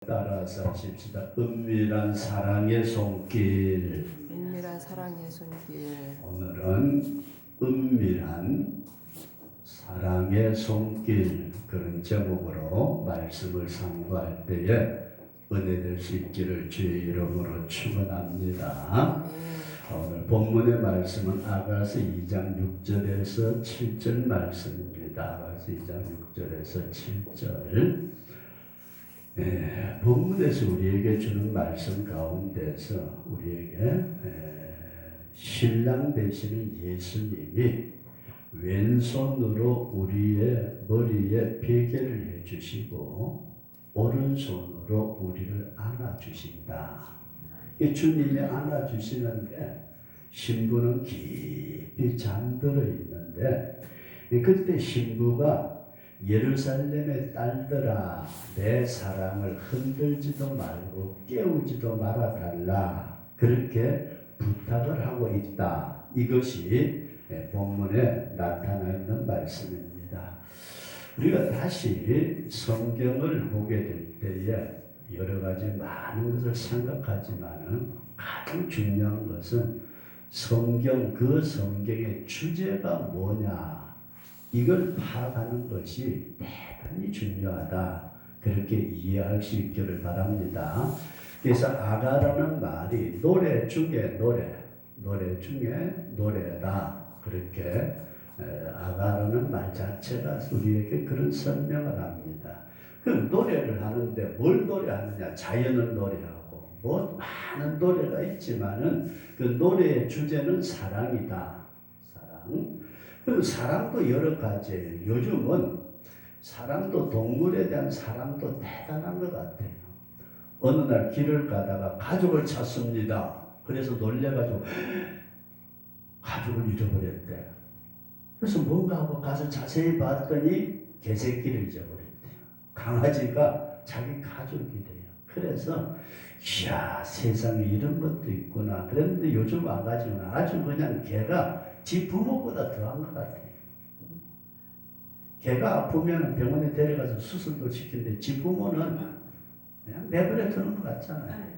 따라서 하십시다. 은밀한 사랑의 손길. 은밀한 사랑의 손길. 오늘은 은밀한 사랑의 손길 그런 제목으로 말씀을 상고할 때에 은혜될 수 있기를 주의 이름으로 축원합니다. 오늘 본문의 말씀은 아가서 2장 6절에서 7절 말씀입니다. 아가서 2장 6절에서 7절. 본문에서 우리에게 주는 말씀 가운데서 우리에게 신랑 되시는 예수님이 왼손으로 우리의 머리에 베개를 해주시고 오른손으로 우리를 안아주신다. 이 주님이 안아주시는데 신부는 깊이 잠들어 있는데 그때 신부가 예루살렘의 딸들아 내 사랑을 흔들지도 말고 깨우지도 말아달라 그렇게 부탁을 하고 있다. 이것이 본문에 나타나 있는 말씀입니다. 우리가 다시 성경을 보게 될 때에 여러 가지 많은 것을 생각하지만 가장 중요한 것은 그 성경의 주제가 뭐냐 이걸 파악하는 것이 대단히 중요하다. 그렇게 이해할 수 있기를 바랍니다. 그래서 아가라는 말이 노래 중에 노래다. 그렇게 아가라는 말 자체가 우리에게 그런 설명을 합니다. 그 노래를 하는데 뭘 노래하느냐? 자연을 노래하고 뭐 많은 노래가 있지만은 그 노래의 주제는 사랑이다. 사랑. 그 사랑도 여러 가지예요. 요즘은 사랑도 동물에 대한 사랑도 대단한 것 같아요. 어느 날 길을 가다가 가족을 찾습니다. 그래서 놀래가지고 가족을 잃어버렸대. 그래서 뭔가 하고 가서 자세히 봤더니 개새끼를 잊어버렸대요. 강아지가 자기 가족이래요. 그래서 이야 세상에 이런 것도 있구나. 그런데 요즘 아가지는 아주 그냥 걔가 지 부모보다 더한 것 같아요. 걔가 아프면 병원에 데려가서 수술도 시키는데 지 부모는 그냥 내버려 두는 것 같잖아요.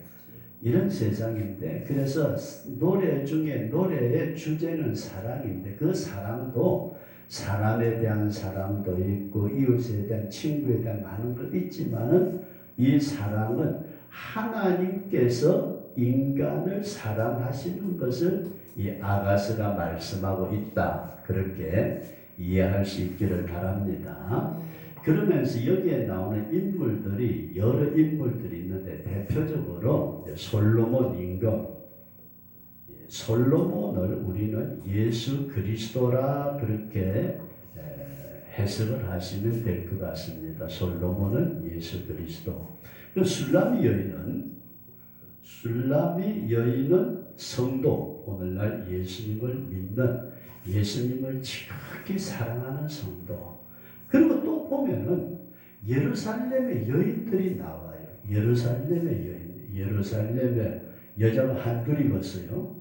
이런 세상인데 그래서 노래 중에 노래의 주제는 사랑인데 그 사랑도 사람에 대한 사랑도 있고 이웃에 대한 친구에 대한 많은 것 있지만은 이 사랑은 하나님께서 인간을 사랑하시는 것을 이 아가서가 말씀하고 있다. 그렇게 이해할 수 있기를 바랍니다. 그러면서 여기에 나오는 인물들이 여러 인물들이 있는데 대표적으로 솔로몬 임금, 솔로몬을 우리는 예수 그리스도라 그렇게 해석을 하시면 될 것 같습니다. 솔로몬은 예수 그리스도. 술라미 여인은 성도, 오늘날 예수님을 믿는 예수님을 지극히 사랑하는 성도. 그리고 또 보면은 예루살렘의 여인들이 나와요. 예루살렘의 여자가 한둘이었어요.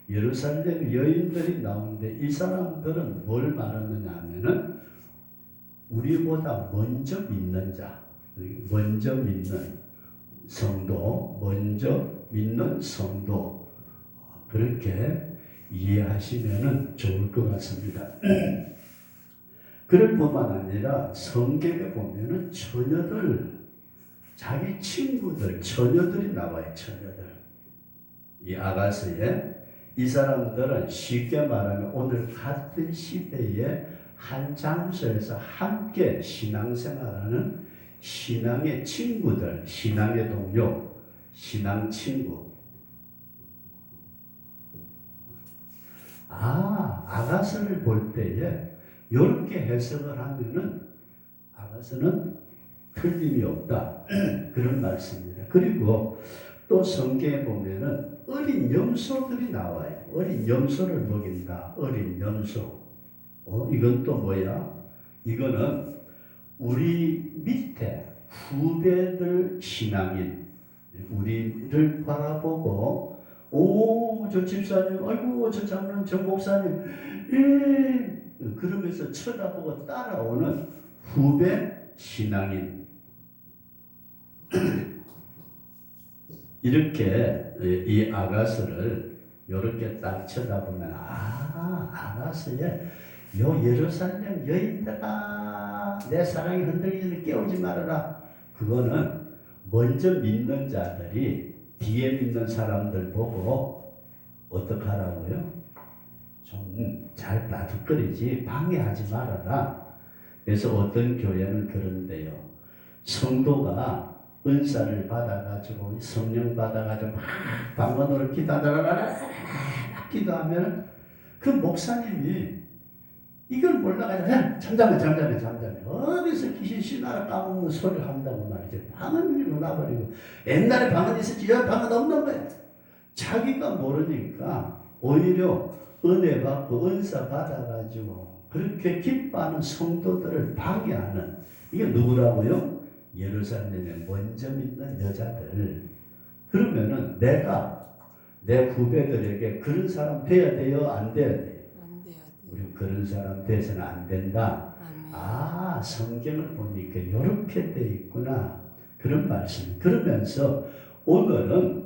예루살렘 여인들이 나오는데 이 사람들은 뭘 말하느냐 하면은 우리보다 먼저 믿는 자, 먼저 믿는 성도, 그렇게 이해하시면 좋을 것 같습니다. 그럴 뿐만 아니라 성경에 보면은 자기 친구들, 처녀들이 나와요. 처녀들. 이 아가서에 이 사람들은 쉽게 말하면 오늘 같은 시대에 한 장소에서 함께 신앙생활하는 신앙의 친구들, 신앙의 동료, 신앙 친구. 아가서를 볼 때에 이렇게 해석을 하면은 아가서는 틀림이 없다. 그런 말씀입니다. 그리고 또 성경에 보면은 어린 염소들이 나와요. 어린 염소를 먹인다. 어린 염소. 이건 또 뭐야? 이거는 우리 밑에 후배들 신앙인 우리를 바라보고 저 집사님, 아이고 저 장로님, 저 목사님 그러면서 쳐다보고 따라오는 후배 신앙인 이렇게 이 아가스를 이렇게 딱 쳐다보면 아가스에 요 예루살렘 여인들아 내 사랑이 흔들리는 깨우지 말아라. 그거는 먼저 믿는 자들이 뒤에 믿는 사람들 보고 어떡하라고요? 좀 잘 따뜻거리지 방해하지 말아라. 그래서 어떤 교회는 그런데요. 성도가 은사를 받아가지고 성령 받아가지고 막 방언으로 기도하면 그 목사님이 이걸 몰라가지고 잠잠해 어디서 귀신 신하라 까먹는 소리를 한다고 말이죠. 방언이 나버리고 옛날에 방언 있었지 여기 방언 없는 거야. 자기가 모르니까 오히려 은혜 받고 은사 받아가지고 그렇게 기뻐하는 성도들을 방해하는 이게 누구라고요? 예루살렘에 먼저 믿는 여자들. 그러면은 내가 내 후배들에게 그런 사람 돼야 돼요? 안 돼야 돼요? 안 돼야 돼. 우리 그런 사람 돼서는 안 된다. 아멘. 성경을 보니까 이렇게 돼 있구나. 그런 말씀. 그러면서 오늘은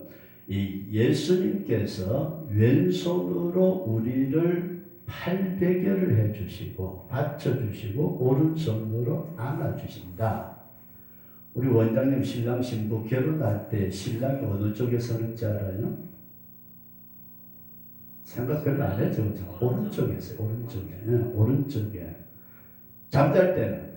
이 예수님께서 왼손으로 우리를 팔베개를 해주시고 받쳐주시고 오른손으로 안아주신다. 우리 원장님 신랑 신부 결혼할 때 신랑이 어느 쪽에 서는지 알아요? 생각 별로 안 했죠. 오른쪽에 있어요. 오른쪽에. 잠잘 때는?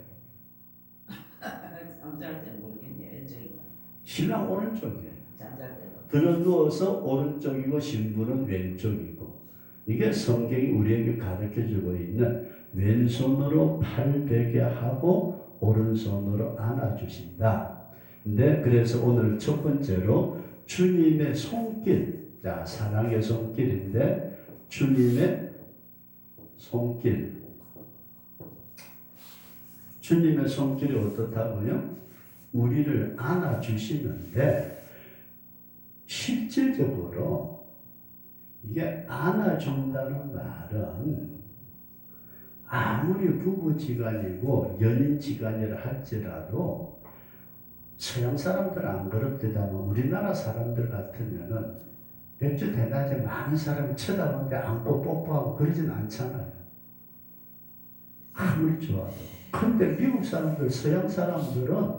잠잘 때 모르겠네. 왼쪽인가? 신랑 오른쪽에. 잠잘 때는. 들어누워서 오른쪽이고 신부는 왼쪽이고. 이게 성경이 우리에게 가르쳐주고 있는 왼손으로 팔베개하고 오른손으로 안아주신다. 근데 그래서 오늘 첫 번째로 주님의 손길, 자 사랑의 손길인데 주님의 손길. 주님의 손길이 어떻다고요? 우리를 안아주시는데 실질적으로 이게 안아준다는 말은 아무리 부부지간이고 연인지간이라 할지라도 서양 사람들 안 그렇다면 우리나라 사람들 같으면은 맥주 대낮에 많은 사람이 쳐다보는데 안고 뽀뽀하고 그러진 않잖아요. 아무리 좋아도. 근데 미국 사람들, 서양 사람들은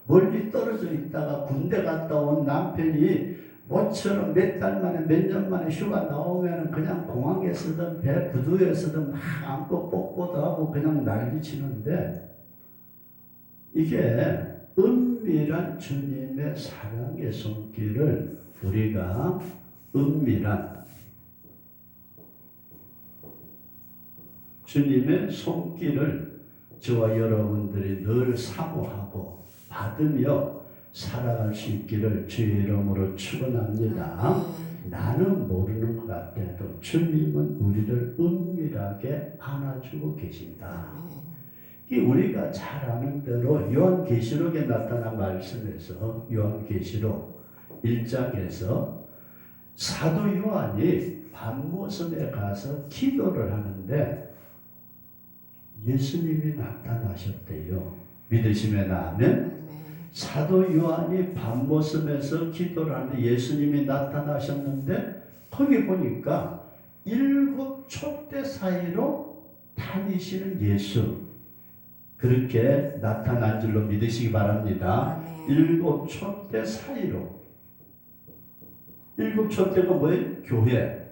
멀리 떨어져 있다가 군대 갔다 온 남편이 모처럼 몇 달 만에 몇 년 만에 휴가 나오면 그냥 공항에 쓰든 배 구두에 쓰든 막 안고 뽀뽀도 하고 그냥 난리치는데 이게 은밀한 주님의 사랑의 손길을 우리가 은밀한 주님의 손길을 저와 여러분들이 늘 사모하고 받으며 살아갈 수 있기를 주의 이름으로 축원합니다. 나는 모르는 것 같아도 주님은 우리를 은밀하게 안아주고 계신다. 이 우리가 잘 아는 대로 요한계시록에 나타난 말씀에서 요한계시록 1장에서 사도 요한이 밤모섬에 가서 기도를 하는데 예수님이 나타나셨대요. 믿으시면 아멘. 사도 요한이 밤모섬에서 기도를 하는데 예수님이 나타나셨는데 거기 보니까 7 촛대 사이로 다니시는 예수 그렇게 나타난 줄로 믿으시기 바랍니다. 7 촛대 사이로 7 촛대가 뭐예요? 교회.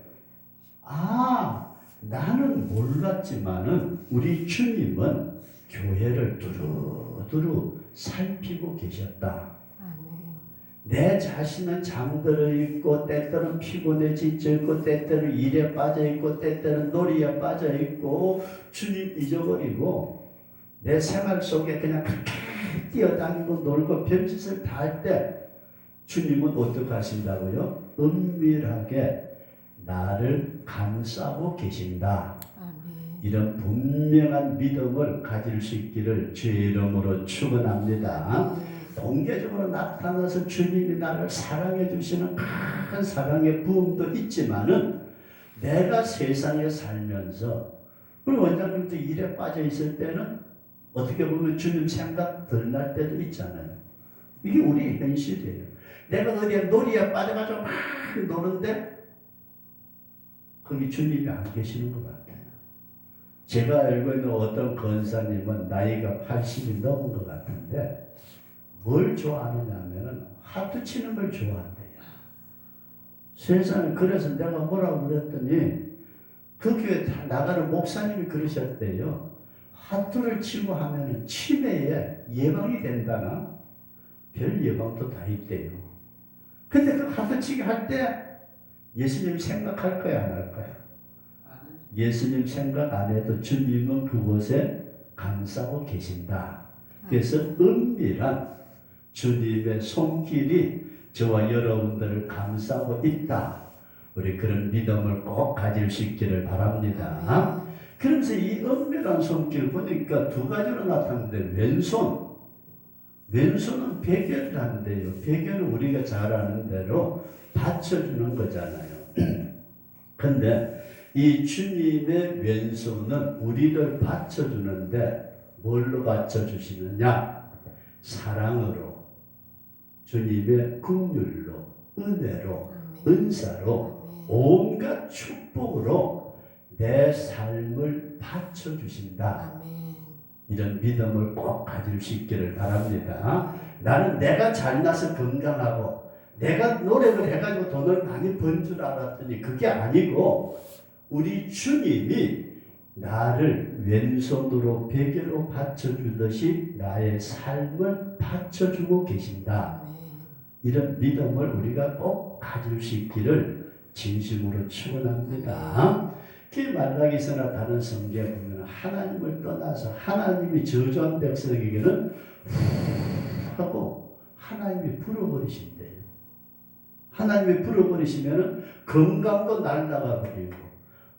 나는 몰랐지만은 우리 주님은 교회를 두루두루 살피고 계셨다. 내 자신은 잠들어 있고 때때는 피곤해 지쳐 있고 때때는 일에 빠져 있고 때때는 놀이에 빠져 있고 주님 잊어버리고 내 생활 속에 그냥 그렇게 뛰어다니고 놀고 별짓을 다 할 때 주님은 어떻게 하신다고요? 은밀하게 나를 감싸고 계신다. 이런 분명한 믿음을 가질 수 있기를 주의 이름으로 축원합니다. 공개적으로 나타나서 주님이 나를 사랑해 주시는 큰 사랑의 부음도 있지만은 내가 세상에 살면서 우리 원장님도 일에 빠져 있을 때는 어떻게 보면 주님 생각 덜 날 때도 있잖아요. 이게 우리 현실이에요. 내가 어디에 놀이에 빠져가지고 막 노는데 거기 주님이 안 계시는 것 같아요. 제가 알고 있는 어떤 권사님은 나이가 80이 넘은 것 같은데 뭘 좋아하느냐 하면 하트 치는 걸 좋아한대요. 세상에. 그래서 내가 뭐라고 그랬더니 그 교회 다 나가는 목사님이 그러셨대요. 하트를 치고 하면 치매에 예방이 된다나 별 예방도 다 있대요. 근데 그 하트 치기 할 때 예수님 생각할 거야 안 할 거야? 예수님 생각 안 해도 주님은 그곳에 감싸고 계신다. 그래서 은밀한 주님의 손길이 저와 여러분들을 감싸고 있다. 우리 그런 믿음을 꼭 가질 수 있기를 바랍니다. 그러면서 이 은밀한 손길 보니까 두 가지로 나타나는데 왼손은 배결을 한대요. 배결은 우리가 잘 아는 대로 받쳐주는 거잖아요. 근데 이 주님의 왼손은 우리를 받쳐주는데 뭘로 받쳐주시느냐? 사랑으로, 주님의 긍휼로, 은혜로, 은사로, 온갖 축복으로 내 삶을 받쳐주신다. 이런 믿음을 꼭 가질 수 있기를 바랍니다. 나는 내가 잘나서 건강하고 내가 노력을 해가지고 돈을 많이 번 줄 알았더니 그게 아니고 우리 주님이 나를 왼손으로 베개로 받쳐주듯이 나의 삶을 받쳐주고 계신다. 이런 믿음을 우리가 꼭 가질 수 있기를 진심으로 축원합니다. 그 말라기서나 다른 성경에 보면 하나님을 떠나서 하나님이 저주한 백성에게는 하고 하나님이 불어버리신대요. 하나님이 불어버리시면 건강도 날라가 버리고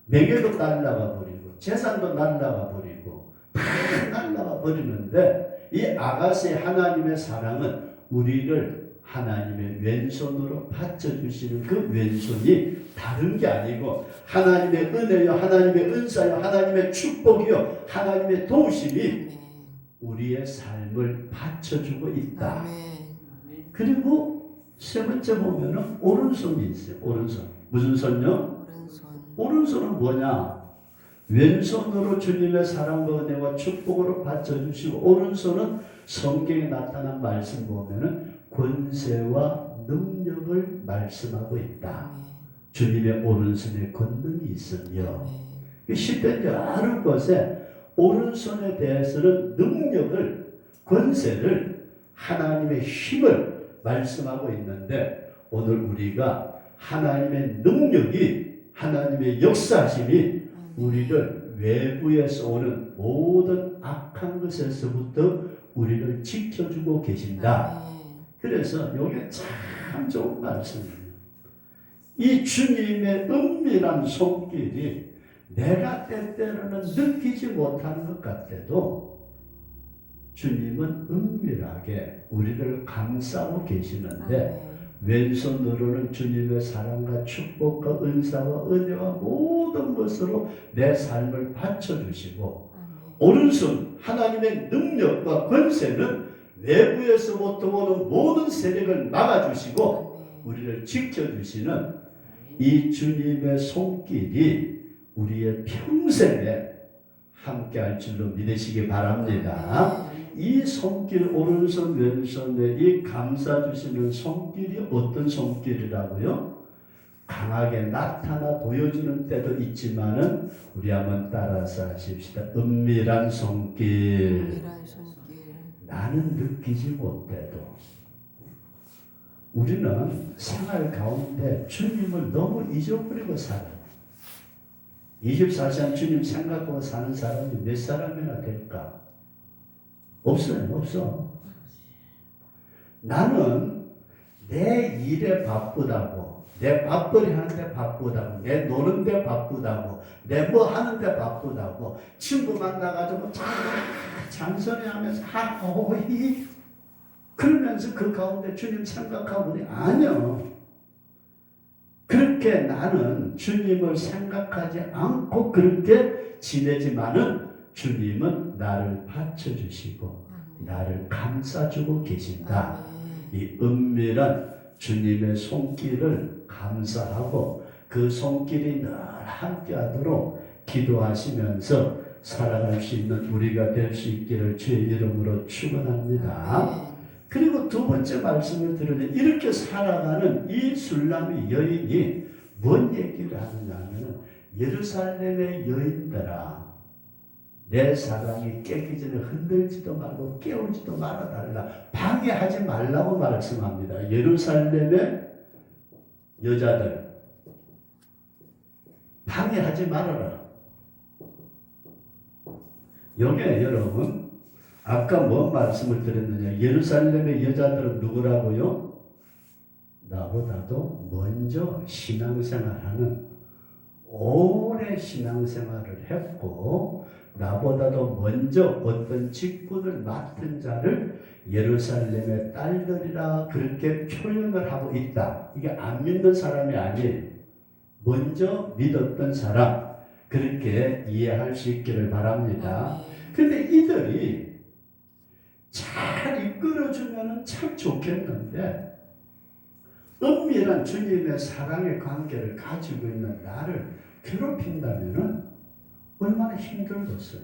명예도 날라가 버리고 재산도 날라가 버리고 다 날라가 버리는데 이 아가스의 하나님의 사랑은 우리를 하나님의 왼손으로 받쳐주시는 그 왼손이 다른 게 아니고 하나님의 은혜요, 하나님의 은사요, 하나님의 축복이요, 하나님의 도우심이 우리의 삶을 받쳐주고 있다. 그리고 세 번째 보면은 오른손이 있어요. 오른손. 무슨 손요? 오른손은 뭐냐? 왼손으로 주님의 사랑과 은혜와 축복으로 받쳐주시고 오른손은 성경에 나타난 말씀 보면은 권세와 능력을 말씀하고 있다. 주님의 오른손에 권능이 있으며 시편 여러 곳에 오른손에 대해서는 능력을 권세를 하나님의 힘을 말씀하고 있는데 오늘 우리가 하나님의 능력이 하나님의 역사심이 우리를 외부에서 오는 모든 악한 것에서부터 우리를 지켜주고 계신다. 그래서 이게 참 좋은 말씀이에요. 이 주님의 은밀한 손길이 내가 때때로는 느끼지 못하는 것 같아도 주님은 은밀하게 우리를 감싸고 계시는데 왼손으로는 주님의 사랑과 축복과 은사와 은혜와 모든 것으로 내 삶을 받쳐주시고 오른손 하나님의 능력과 권세는 외부에서부터 오는 모든 세력을 막아주시고 우리를 지켜주시는 이 주님의 손길이 우리의 평생에 함께할 줄로 믿으시기 바랍니다. 이 손길 오른손 왼손에 이 감싸주시는 손길이 어떤 손길이라고요? 강하게 나타나 보여주는 때도 있지만은 우리 한번 따라서 하십시다. 은밀한 손길. 나는 느끼지 못해도 우리는 생활 가운데 주님을 너무 잊어버리고 살아요. 24시간 주님 생각하고 사는 사람이 몇 사람이나 될까? 없어요. 없어. 나는 내 일에 바쁘다고 내 밥벌이 하는데 바쁘다고 내 노는데 바쁘다고 내 뭐 하는데 바쁘다고 친구 만나가지고 잔소리하면서 하오이 그러면서 그 가운데 주님 생각하고 보니 아니요. 그렇게 나는 주님을 생각하지 않고 그렇게 지내지만은 주님은 나를 받쳐주시고 나를 감싸주고 계신다. 이 은밀한 주님의 손길을 감사하고 그 손길이 늘 함께하도록 기도하시면서 살아갈 수 있는 우리가 될 수 있기를 주의 이름으로 축원합니다. 그리고 두 번째 말씀을 들으니 이렇게 살아가는 이 술람이 여인이 뭔 얘기를 하느냐면 예루살렘의 여인들아 내 사랑이 깨기 전에 흔들지도 말고 깨우지도 말아달라. 방해하지 말라고 말씀합니다. 예루살렘의 여자들 방해하지 말아라. 여기에 여러분 아까 뭔 말씀을 드렸느냐. 예루살렘의 여자들은 누구라고요? 나보다도 먼저 신앙생활하는 오래 신앙생활을 했고 나보다도 먼저 어떤 직분을 맡은 자를 예루살렘의 딸들이라 그렇게 표현을 하고 있다. 이게 안 믿는 사람이 아니에요. 먼저 믿었던 사람 그렇게 이해할 수 있기를 바랍니다. 근데 이들이 잘 이끌어주면 참 좋겠는데 은밀한 주님의 사랑의 관계를 가지고 있는 나를 괴롭힌다면 얼마나 힘들겠어요.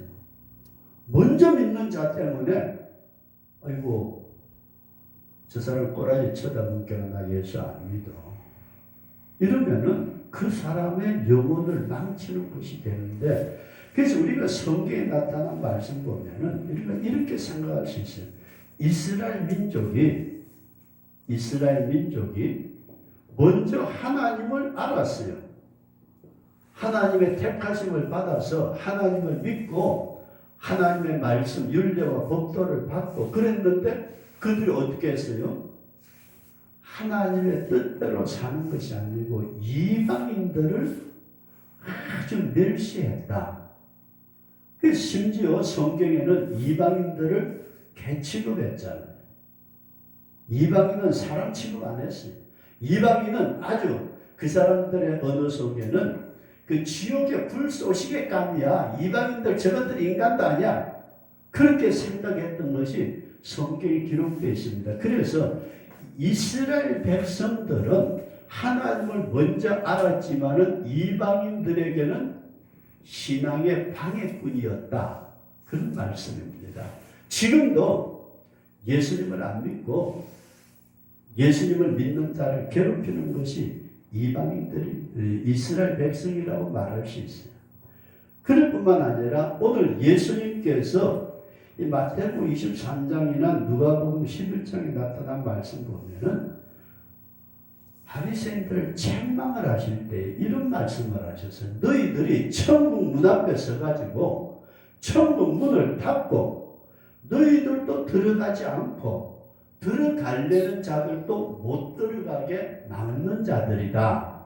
먼저 믿는 자 때문에 아이고 저 사람 꼬라지 쳐다보니까 나 예수 안 믿어. 이러면은 그 사람의 영혼을 망치는 것이 되는데 그래서 우리가 성경에 나타난 말씀 보면은 우리가 이렇게 생각할 수 있어요. 이스라엘 민족이 먼저 하나님을 알았어요. 하나님의 택하심을 받아서 하나님을 믿고 하나님의 말씀, 율례와 법도를 받고 그랬는데 그들이 어떻게 했어요? 하나님의 뜻대로 사는 것이 아니고 이방인들을 아주 멸시했다. 심지어 성경에는 이방인들을 개 취급했잖아요. 이방인은 사람 취급 안 했어요. 이방인은 아주 그 사람들의 언어 속에는 그 지옥의 불쏘시개 감이야. 이방인들 저것들 인간도 아니야. 그렇게 생각했던 것이 성경에 기록되어 있습니다. 그래서 이스라엘 백성들은 하나님을 먼저 알았지만은 이방인들에게는 신앙의 방해꾼이었다. 그런 말씀입니다. 지금도 예수님을 안 믿고 예수님을 믿는 자를 괴롭히는 것이 이방인들이 이스라엘 백성이라고 말할 수 있어요. 그럴 뿐만 아니라 오늘 예수님께서 이 마태복음 23장이나 누가복음 11장에 나타난 말씀 보면은 바리새인들을 책망을 하실 때 이런 말씀을 하셨어요. 너희들이 천국 문 앞에 서가지고 천국 문을 닫고 너희들도 들어가지 않고 들어가려는 자들도 못 들어가게 막는 자들이다.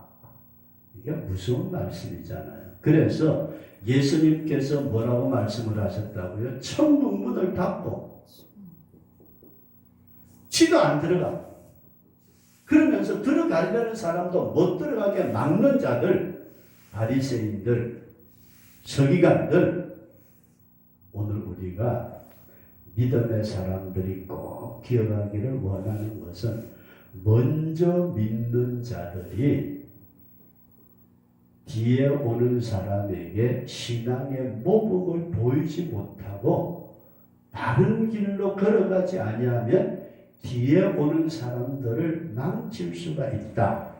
이게 무서운 말씀이잖아요. 그래서 예수님께서 뭐라고 말씀을 하셨다고요? 천국 문을 닫고 지도 안 들어가. 그러면서 들어가려는 사람도 못 들어가게 막는 자들, 바리새인들, 서기관들, 오늘 우리가 믿음의 사람들이 꼭 기억하기를 원하는 것은 먼저 믿는 자들이 뒤에 오는 사람에게 신앙의 모범을 보이지 못하고 바른 길로 걸어가지 아니하면 뒤에 오는 사람들을 망칠 수가 있다.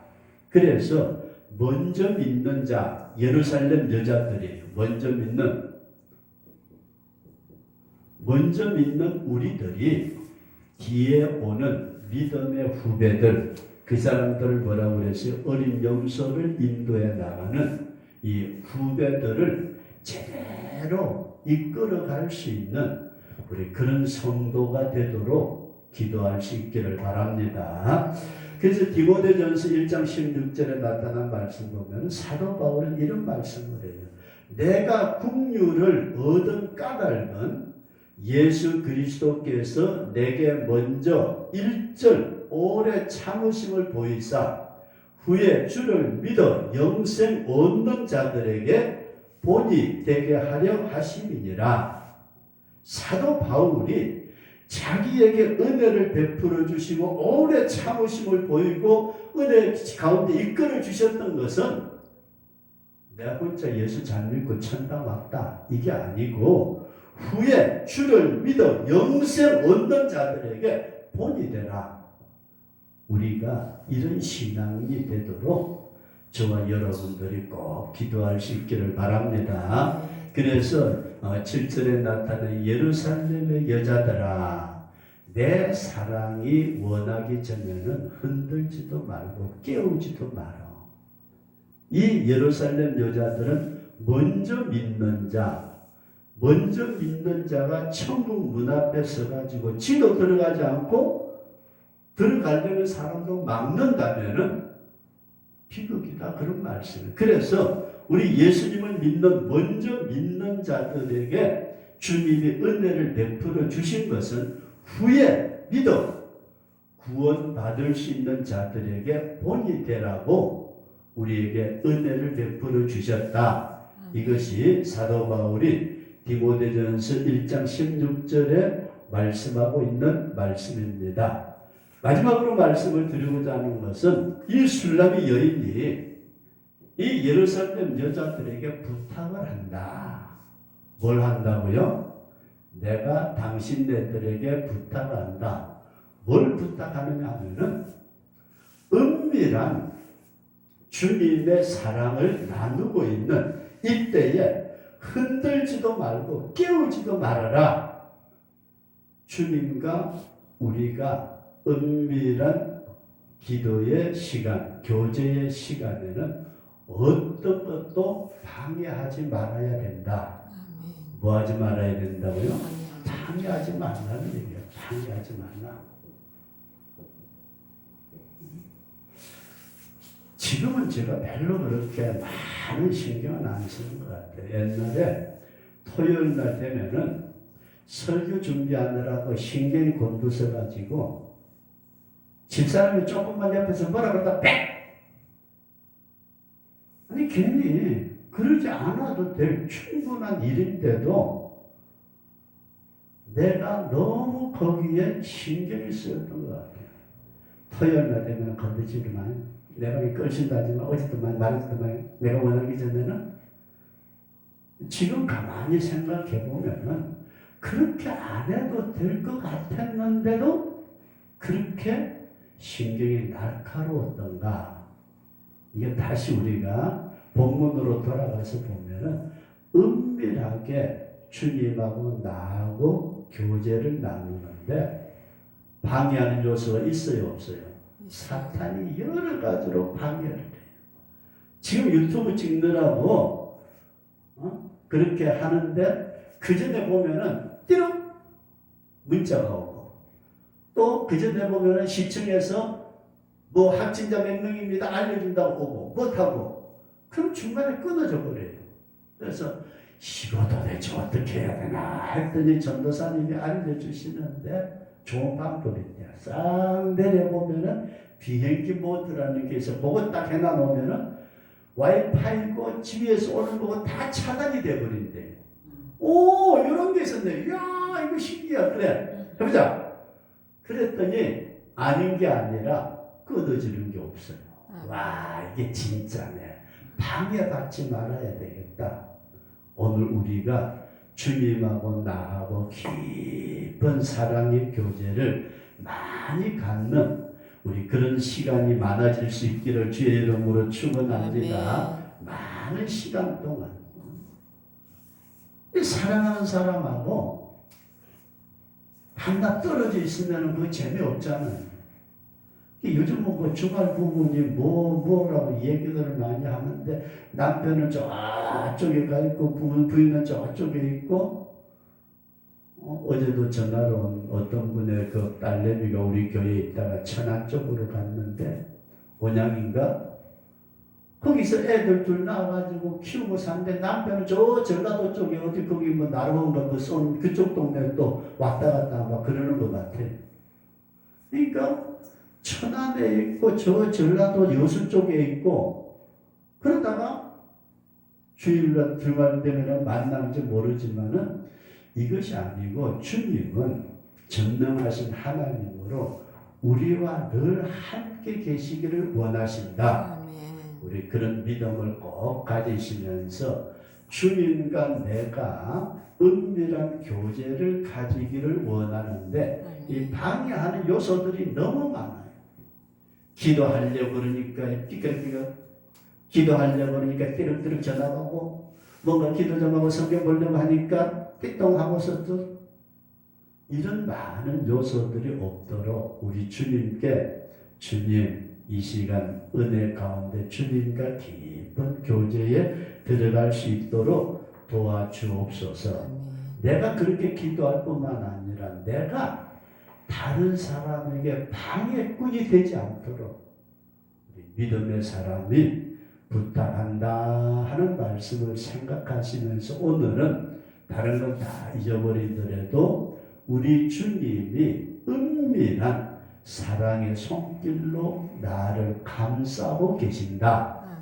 그래서 먼저 믿는 자, 예루살렘 여자들이 먼저 믿는 우리들이 뒤에 오는 믿음의 후배들, 그 사람들을 뭐라고 그랬어요? 어린 영소를 인도해 나가는 이 후배들을 제대로 이끌어갈 수 있는 우리 그런 성도가 되도록 기도할 수 있기를 바랍니다. 그래서 디모데전서 1장 16절에 나타난 말씀 보면 사도 바울은 이런 말씀을 해요. 내가 긍휼을 얻은 까닭은 예수 그리스도께서 내게 먼저 1절 오래 참으심을 보이사 후에 주를 믿어 영생 얻는 자들에게 본이 되게 하려 하심이니라. 사도 바울이 자기에게 은혜를 베풀어 주시고 오래 참으심을 보이고 은혜 가운데 이끌어 주셨던 것은 내가 혼자 예수 잘 믿고 천당 왔다 이게 아니고 후에 주를 믿어 영생 얻는 자들에게 본이 되라. 우리가 이런 신앙이 되도록 저와 여러분들이 꼭 기도할 수 있기를 바랍니다. 그래서 7절에 나타난 예루살렘의 여자들아 내 사랑이 원하기 전에는 흔들지도 말고 깨우지도 마라. 이 예루살렘 여자들은 먼저 믿는 자가 천국 문 앞에 서가지고 지도 들어가지 않고 들어가려는 사람도 막는다면은 비극이다 그런 말씀이에요. 그래서 우리 예수님을 먼저 믿는 자들에게 주님이 은혜를 베풀어 주신 것은 후에 믿어 구원받을 수 있는 자들에게 본이 되라고 우리에게 은혜를 베풀어 주셨다. 이것이 사도 바울이 디모데전서 1장 16절에 말씀하고 있는 말씀입니다. 마지막으로 말씀을 드리고자 하는 것은 이 술람이 여인이 이 예루살렘 여자들에게 부탁을 한다. 뭘 한다고요? 내가 당신네들에게 부탁한다. 뭘 부탁하느냐 하면은 은밀한 주님의 사랑을 나누고 있는 이때에 흔들지도 말고 깨우지도 말아라. 주님과 우리가 은밀한 기도의 시간, 교제의 시간에는 어떤 것도 방해하지 말아야 된다. 뭐 하지 말아야 된다고요? 방해하지 말라는 얘기예요. 방해하지 말라. 지금은 제가 별로 그렇게 많은 신경은 안 쓰는 것 같아요. 옛날에 토요일 날 되면은 설교 준비하느라고 신경이 곤두서가지고 집사람이 조금만 옆에서 뭐라 그러다 빽! 아니 괜히 그러지 않아도 될 충분한 일인데도 내가 너무 거기에 신경이 쓰였던 것 같아요. 토요일 날 되면 건드지도 마요. 내가 끌신다 하지만 어제도 많이 말했지도 마요. 내가 원하기 전에는 지금 가만히 생각해 보면은 그렇게 안 해도 될 것 같았는데도 그렇게 신경이 날카로웠던가. 이게 다시 우리가 본문으로 돌아가서 보면은 은밀하게 주님하고 나하고 교제를 나누는데 방해하는 요소가 있어요, 없어요? 사탄이 여러 가지로 방해를 해요. 지금 유튜브 찍느라고 그렇게 하는데 그 전에 보면은 띠룩 문자가 오고 또 그 전에 보면은 시청에서 뭐 확진자 몇 명입니다 알려준다고 오고 못하고 그럼 중간에 끊어져 버려요. 그래서 이거 도대체 어떻게 해야 되나 했더니 전도사님이 알려주시는데 좋은 방법인데 싹 내려보면은 비행기 모드라는 게 있어. 그거 딱 해놔놓으면은 와이파이고 GPS 오는 거고 다 차단이 돼버린대. 오 이런 게 있었네. 이야 이거 신기하다. 그래 해보자. 그랬더니 아닌 게 아니라 끊어지는 게 없어요. 와 이게 진짜네. 방해받지 말아야 되겠다. 오늘 우리가 주님하고 나하고 깊은 사랑의 교제를 많이 갖는 우리 그런 시간이 많아질 수 있기를 주의 이름으로 축원합니다. 많은 시간 동안 사랑하는 사람하고 하나 떨어져 있으면 그 재미없잖아요. 요즘은 뭐 주말 부부니 뭐라고 얘기들을 많이 하는데 남편은 저쪽에 가 있고 부인은 저쪽에 있고 어제도 전화로 온 어떤 분의 그 딸내미가 우리 교회에 있다가 천안 쪽으로 갔는데 온양인가? 거기서 애들 둘 낳아가지고 키우고 사는데 남편은 저 전라도 쪽에 어디 거기 뭐 나라온가 그 쏜 그쪽 동네 또 왔다 갔다 막 그러는 것 같아. 그러니까 천안에 있고 저 전라도 여수 쪽에 있고 그러다가 주일날 주말 되면 만나는지 모르지만은 이것이 아니고 주님은 전능하신 하나님으로 우리와 늘 함께 계시기를 원하신다. 아멘. 우리 그런 믿음을 꼭 가지시면서 주님과 내가 은밀한 교제를 가지기를 원하는데 이 방해하는 요소들이 너무 많아요. 기도하려고 그러니까 삐걱삐걱, 기도하려고 그러니까 띠륵띠륵 전화가고, 뭔가 기도 좀 하고 성경 보려고 하니까 띵동하고서 또 이런 많은 요소들이 없도록 우리 주님께, 주님 이 시간 은혜 가운데 주님과 깊은 교제에 들어갈 수 있도록 도와주옵소서. 아멘. 내가 그렇게 기도할 뿐만 아니라 내가 다른 사람에게 방해꾼이 되지 않도록 우리 믿음의 사람이 부탁한다 하는 말씀을 생각하시면서 오늘은 다른 건 다 잊어버리더라도 우리 주님이 은밀한 사랑의 손길로 나를 감싸고 계신다. 아멘.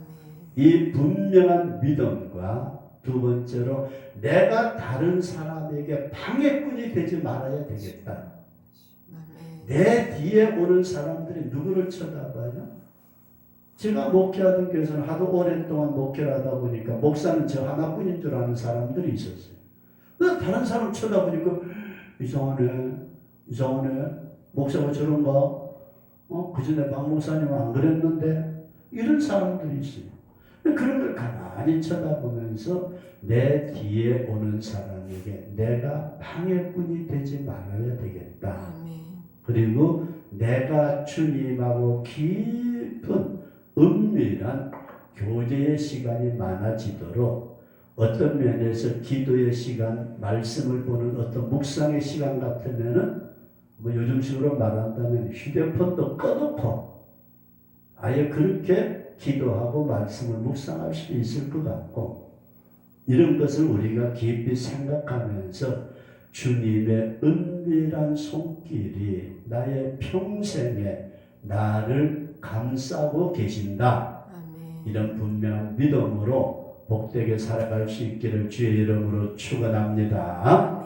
이 분명한 믿음과 두 번째로 내가 다른 사람에게 방해꾼이 되지 말아야 되겠다. 아멘. 내 뒤에 오는 사람들이 누구를 쳐다봐요? 제가 목회하던 교회에서는 하도 오랫동안 목회를 하다 보니까 목사는 저 하나뿐인 줄 아는 사람들이 있었어요. 그래서 다른 사람 쳐다보니까 이상하네. 목사가 저런가? 그 전에 박 목사님은 안 그랬는데? 이런 사람들이 있어요. 그런 걸 가만히 쳐다보면서 내 뒤에 오는 사람에게 내가 방해꾼이 되지 말아야 되겠다. 아멘. 그리고 내가 주님하고 깊은 은밀한 교제의 시간이 많아지도록 어떤 면에서 기도의 시간, 말씀을 보는 어떤 묵상의 시간 같으면은 뭐 요즘식으로 말한다면 휴대폰도 꺼놓고 아예 그렇게 기도하고 말씀을 묵상할 수 있을 것 같고, 이런 것을 우리가 깊이 생각하면서 주님의 은밀한 손길이 나의 평생에 나를 감싸고 계신다. 아멘. 이런 분명한 믿음으로 복되게 살아갈 수 있기를 주의 이름으로 축원합니다.